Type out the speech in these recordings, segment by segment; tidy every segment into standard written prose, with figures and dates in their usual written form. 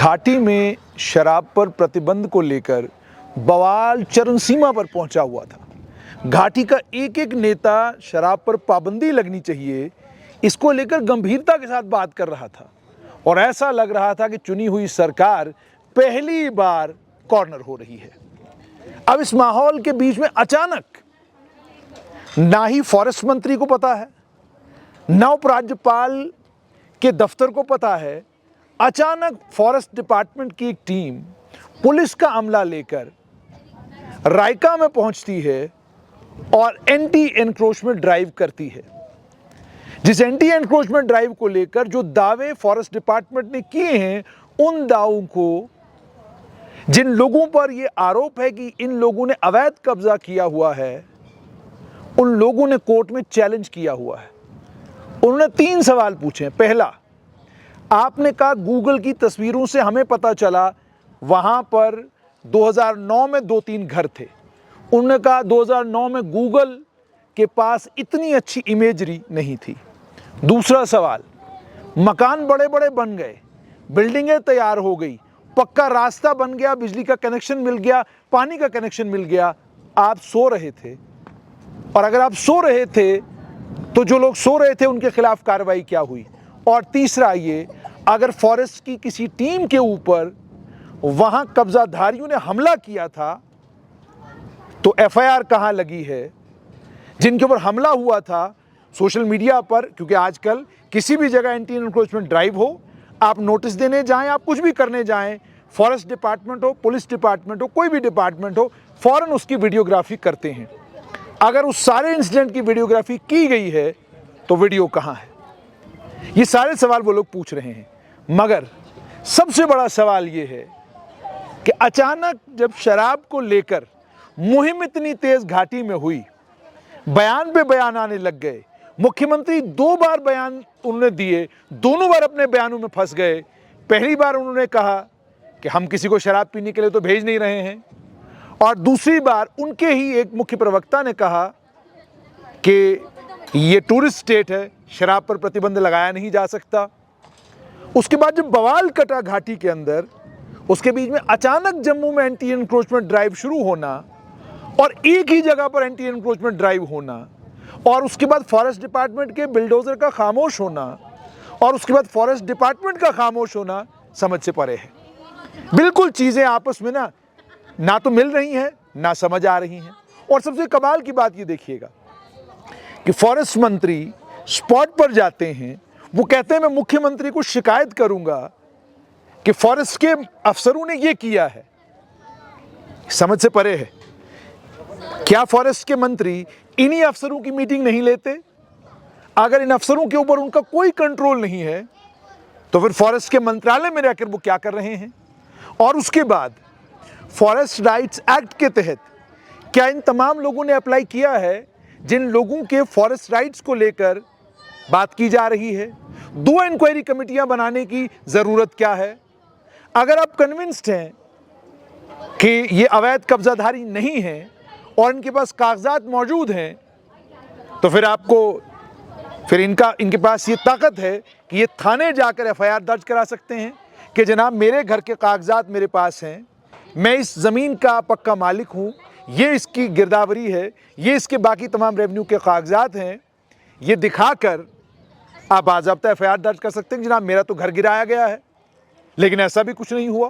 घाटी में शराब पर प्रतिबंध को लेकर बवाल चरम सीमा पर पहुंचा हुआ था। घाटी का एक एक नेता शराब पर पाबंदी लगनी चाहिए, इसको लेकर गंभीरता के साथ बात कर रहा था और ऐसा लग रहा था कि चुनी हुई सरकार पहली बार कॉर्नर हो रही है। अब इस माहौल के बीच में अचानक ना ही फॉरेस्ट मंत्री को पता है, ना उपराज्यपाल के दफ्तर को पता है, अचानक फॉरेस्ट डिपार्टमेंट की एक टीम पुलिस का अमला लेकर रायका में पहुंचती है और एंटी एनक्रोचमेंट ड्राइव करती है। जिस एंटी एनक्रोचमेंट ड्राइव को लेकर जो दावे फॉरेस्ट डिपार्टमेंट ने किए हैं, उन दावों को, जिन लोगों पर यह आरोप है कि इन लोगों ने अवैध कब्जा किया हुआ है, उन लोगों ने कोर्ट में चैलेंज किया हुआ है। उन्होंने 3 सवाल पूछे। पहला, आपने कहा गूगल की तस्वीरों से हमें पता चला वहां पर 2009 में 2-3 घर थे। उन्होंने कहा 2009 में गूगल के पास इतनी अच्छी इमेजरी नहीं थी। दूसरा सवाल, मकान बड़े बड़े बन गए, बिल्डिंगें तैयार हो गई, पक्का रास्ता बन गया, बिजली का कनेक्शन मिल गया, पानी का कनेक्शन मिल गया, आप सो रहे थे। और अगर आप सो रहे थे तो जो लोग सो रहे थे उनके खिलाफ कार्रवाई क्या हुई? और तीसरा ये, अगर फॉरेस्ट की किसी टीम के ऊपर वहां कब्जाधारियों ने हमला किया था तो एफआईआर कहां लगी है? जिनके ऊपर हमला हुआ था सोशल मीडिया पर, क्योंकि आजकल किसी भी जगह एंटी एनक्रोचमेंट ड्राइव हो, आप नोटिस देने जाएं, आप कुछ भी करने जाएं, फॉरेस्ट डिपार्टमेंट हो, पुलिस डिपार्टमेंट हो, कोई भी डिपार्टमेंट हो, फौरन उसकी वीडियोग्राफी करते हैं। अगर उस सारे इंसिडेंट की वीडियोग्राफी की गई है तो वीडियो कहां है? ये सारे सवाल वो लोग पूछ रहे हैं। मगर सबसे बड़ा सवाल ये है कि अचानक जब शराब को लेकर मुहिम इतनी तेज घाटी में हुई, बयान पे बयान आने लग गए, मुख्यमंत्री 2 बार बयान उन्होंने दिए, दोनों बार अपने बयानों में फंस गए। पहली बार उन्होंने कहा कि हम किसी को शराब पीने के लिए तो भेज नहीं रहे हैं, और दूसरी बार उनके ही एक मुख्य प्रवक्ता ने कहा कि ये टूरिस्ट स्टेट है, शराब पर प्रतिबंध लगाया नहीं जा सकता। उसके बाद जब बवाल कटा घाटी के अंदर, उसके बीच में अचानक जम्मू में एंटी एनक्रोचमेंट ड्राइव शुरू होना और एक ही जगह पर एंटी एनक्रोचमेंट ड्राइव होना, और उसके बाद फॉरेस्ट डिपार्टमेंट के बिल्डोजर का खामोश होना, और उसके बाद फॉरेस्ट डिपार्टमेंट का खामोश होना, समझ से परे है। बिल्कुल चीजें आपस में ना तो मिल रही हैं, ना समझ आ रही हैं। और सबसे कमाल की बात ये देखिएगा कि फॉरेस्ट मंत्री स्पॉट पर जाते हैं, वो कहते हैं मैं मुख्यमंत्री को शिकायत करूंगा कि फॉरेस्ट के अफसरों ने ये किया है। समझ से परे है। क्या फॉरेस्ट के मंत्री इन्हीं अफसरों की मीटिंग नहीं लेते? अगर इन अफसरों के ऊपर उनका कोई कंट्रोल नहीं है तो फिर फॉरेस्ट के मंत्रालय में रहकर वो क्या कर रहे हैं? और उसके बाद फॉरेस्ट राइट्स एक्ट के तहत क्या इन तमाम लोगों ने अप्लाई किया है जिन लोगों के फॉरेस्ट राइट्स को लेकर बात की जा रही है? 2 इंक्वायरी कमेटियां बनाने की जरूरत क्या है? अगर आप कन्विंस्ड हैं कि ये अवैध कब्जाधारी नहीं हैं और इनके पास कागजात मौजूद हैं, तो फिर इनके पास ये ताकत है कि ये थाने जाकर एफआईआर दर्ज करा सकते हैं कि जनाब मेरे घर के कागजात मेरे पास हैं, मैं इस ज़मीन का पक्का मालिक हूँ, ये इसकी गिरदावरी है, ये इसके बाकी तमाम रेवेन्यू के कागजात हैं। ये दिखाकर आप बाज़ाब्ता एफआईआर दर्ज कर सकते हैं कि जनाब मेरा तो घर गिराया गया है। लेकिन ऐसा भी कुछ नहीं हुआ।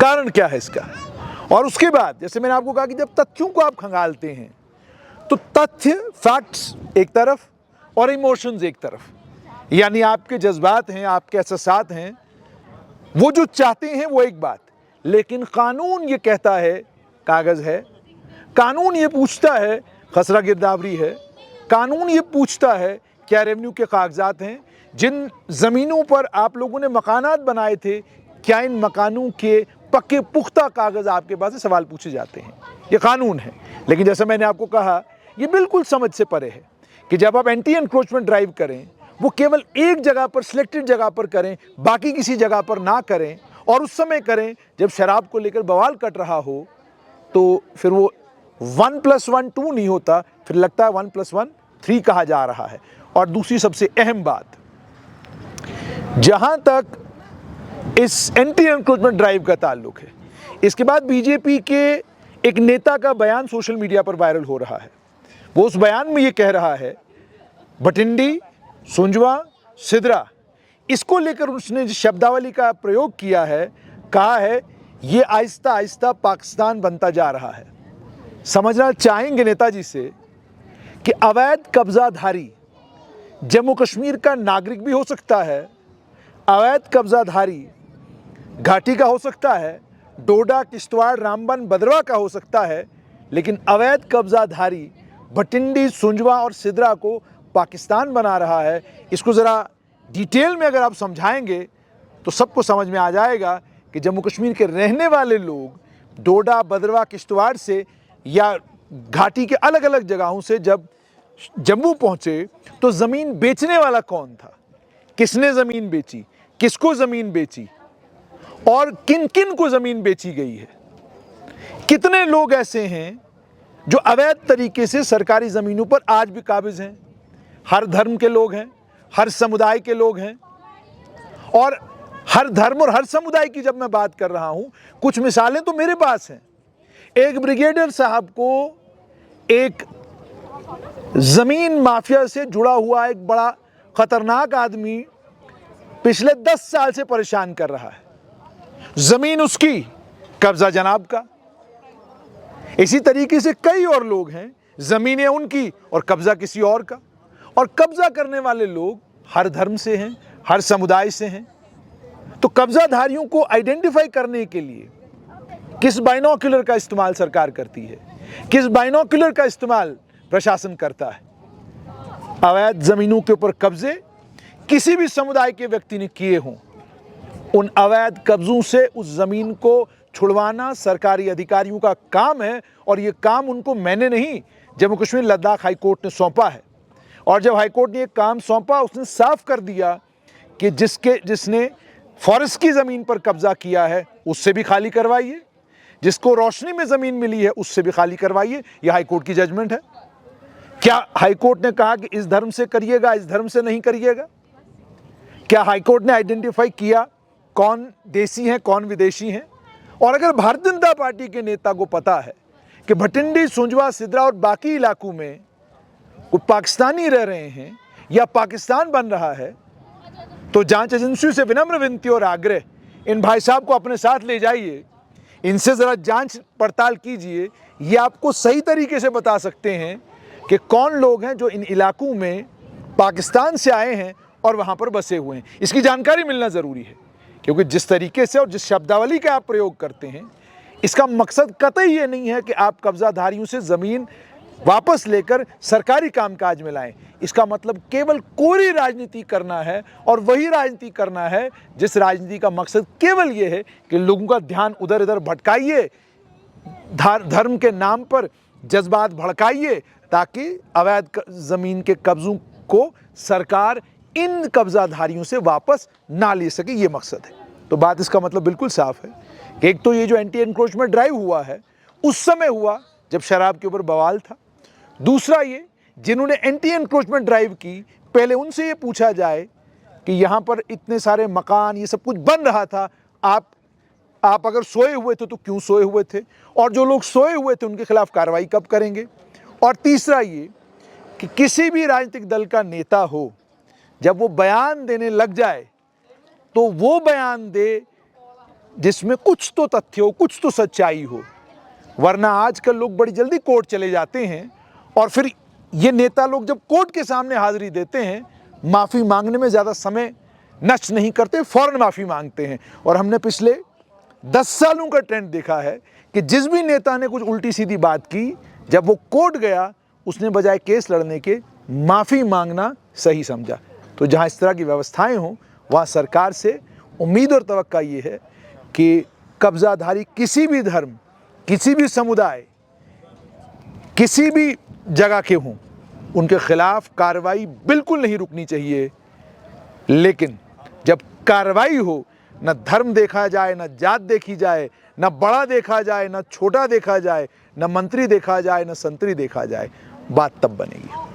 कारण क्या है इसका? और उसके बाद जैसे मैंने आपको कहा कि जब तथ्यों को आप खंगालते हैं तो तथ्य, फैक्ट्स एक तरफ और इमोशंस एक तरफ, यानी आपके जज्बात हैं, आपके एहसासात हैं, वो जो चाहते हैं वो एक बात, लेकिन कानून ये कहता है कागज है, कानून ये पूछता है खसरा गिरदावरी है, कानून ये पूछता है क्या रेवेन्यू के कागजात हैं, जिन ज़मीनों पर आप लोगों ने मकानात बनाए थे क्या इन मकानों के पक्के पुख्ता कागज आपके पास है, सवाल पूछे जाते हैं। ये कानून है। लेकिन जैसा मैंने आपको कहा, ये बिल्कुल समझ से परे है कि जब आप एंटी एनक्रोचमेंट ड्राइव करें, वो केवल एक जगह पर, सिलेक्टेड जगह पर करें, बाकी किसी जगह पर ना करें, और उस समय करें जब शराब को लेकर बवाल कट रहा हो, तो फिर वो 1 + 1 2 नहीं होता, फिर लगता है 1 + 1 3 कहा जा रहा है। और दूसरी सबसे अहम बात, जहां तक इस एंटी एनक्रोचमेंट ड्राइव का ताल्लुक है। इसके बाद बीजेपी के एक नेता का बयान सोशल मीडिया पर वायरल हो रहा है। वो उस बयान में ये कह रहा है, भटिंडी, सुंजवा, सिद्रा, इसको लेकर उसने जिस शब्दावली का प्रयोग किया है, कहा है ये आहिस्ता आहिस्ता पाकिस्तान बनता जा रहा है। समझना चाहेंगे नेताजी से कि अवैध कब्जाधारी जम्मू कश्मीर का नागरिक भी हो सकता है, अवैध कब्जाधारी घाटी का हो सकता है, डोडा, किश्तवाड़, रामबन, भद्रवाह का हो सकता है, लेकिन अवैध कब्जाधारी भटिंडी, सुंजवा और सिद्रा को पाकिस्तान बना रहा है। इसको ज़रा डिटेल में अगर आप समझाएंगे तो सबको समझ में आ जाएगा कि जम्मू कश्मीर के रहने वाले लोग डोडा, भद्रवाह, किश्तवाड़ से या घाटी के अलग अलग जगहों से जब जम्मू पहुंचे तो ज़मीन बेचने वाला कौन था, किसने ज़मीन बेची, किसको ज़मीन बेची और किन किन को ज़मीन बेची गई है। कितने लोग ऐसे हैं जो अवैध तरीके से सरकारी ज़मीनों पर आज भी काबिज हैं। हर धर्म के लोग हैं, हर समुदाय के लोग हैं। और हर धर्म और हर समुदाय की जब मैं बात कर रहा हूं, कुछ मिसालें तो मेरे पास हैं। एक ब्रिगेडियर साहब को एक ज़मीन माफिया से जुड़ा हुआ एक बड़ा खतरनाक आदमी पिछले 10 साल से परेशान कर रहा है। ज़मीन उसकी, कब्जा जनाब का। इसी तरीके से कई और लोग हैं, ज़मीनें उनकी और कब्जा किसी और का। और कब्जा करने वाले लोग हर धर्म से हैं, हर समुदाय से हैं। तो कब्जाधारियों को आइडेंटिफाई करने के लिए किस बाइनोक्यूलर का इस्तेमाल सरकार करती है, किस बाइनोक्यूलर का इस्तेमाल प्रशासन करता है। अवैध ज़मीनों के ऊपर कब्जे किसी भी समुदाय के व्यक्ति ने किए हों, उन अवैध कब्जों से उस ज़मीन को छुड़वाना सरकारी अधिकारियों का काम है। और ये काम उनको मैंने नहीं, जम्मू कश्मीर लद्दाख हाई कोर्ट ने सौंपा है। और जब हाई कोर्ट ने ये काम सौंपा, उसने साफ कर दिया कि जिसने फॉरेस्ट की ज़मीन पर कब्जा किया है उससे भी खाली करवाइए, जिसको रोशनी में ज़मीन मिली है उससे भी खाली करवाइए। यह हाई कोर्ट की जजमेंट है। क्या हाई कोर्ट ने कहा कि इस धर्म से करिएगा, इस धर्म से नहीं करिएगा? क्या हाई कोर्ट ने आइडेंटिफाई किया कौन देसी हैं, कौन विदेशी हैं? और अगर भारतीय जनता पार्टी के नेता को पता है कि भटिंडी, सुंजवा, सिद्रा और बाकी इलाकों में वो पाकिस्तानी रह रहे हैं या पाकिस्तान बन रहा है, तो जांच एजेंसियों से विनम्र विनती और आग्रह, इन भाई साहब को अपने साथ ले जाइए, इनसे ज़रा जांच पड़ताल कीजिए। ये आपको सही तरीके से बता सकते हैं कि कौन लोग हैं जो इन इलाकों में पाकिस्तान से आए हैं और वहाँ पर बसे हुए हैं। इसकी जानकारी मिलना ज़रूरी है, क्योंकि जिस तरीके से और जिस शब्दावली का आप प्रयोग करते हैं, इसका मकसद कतई ये नहीं है कि आप कब्जाधारियों से ज़मीन वापस लेकर सरकारी कामकाज में लाएं। इसका मतलब केवल कोरी राजनीति करना है, और वही राजनीति करना है जिस राजनीति का मकसद केवल ये है कि लोगों का ध्यान उधर इधर भटकाइए, धर्म के नाम पर जज्बात भड़काइए, ताकि अवैध ज़मीन के कब्जों को सरकार इन कब्जाधारियों से वापस ना ले सके। ये मकसद है। तो बात इसका मतलब बिल्कुल साफ है कि एक तो ये जो एंटी एनक्रोचमेंट ड्राइव हुआ है उस समय हुआ जब शराब के ऊपर बवाल था। दूसरा, ये जिन्होंने एंटी एनक्रोचमेंट ड्राइव की, पहले उनसे ये पूछा जाए कि यहाँ पर इतने सारे मकान, ये सब कुछ बन रहा था, आप अगर सोए हुए थे तो क्यों सोए हुए थे, और जो लोग सोए हुए थे उनके खिलाफ कार्रवाई कब करेंगे। और तीसरा ये कि किसी भी राजनीतिक दल का नेता हो, जब वो बयान देने लग जाए तो वो बयान दे जिसमें कुछ तो तथ्य हो, कुछ तो सच्चाई हो। वरना आजकल लोग बड़ी जल्दी कोर्ट चले जाते हैं और फिर ये नेता लोग जब कोर्ट के सामने हाजिरी देते हैं, माफ़ी मांगने में ज़्यादा समय नष्ट नहीं करते, फ़ौरन माफ़ी मांगते हैं। और हमने पिछले 10 सालों का ट्रेंड देखा है कि जिस भी नेता ने कुछ उल्टी सीधी बात की, जब वो कोर्ट गया, उसने बजाय केस लड़ने के माफ़ी मांगना सही समझा। तो जहाँ इस तरह की व्यवस्थाएं हों, वहाँ सरकार से उम्मीद और तवक्का ये है कि कब्जाधारी किसी भी धर्म, किसी भी समुदाय, किसी भी जगह के हों, उनके खिलाफ कार्रवाई बिल्कुल नहीं रुकनी चाहिए। लेकिन जब कार्रवाई हो, न धर्म देखा जाए, न जात देखी जाए, न बड़ा देखा जाए, न छोटा देखा जाए, न मंत्री देखा जाए, न संतरी देखा जाए, बात तब बनेगी।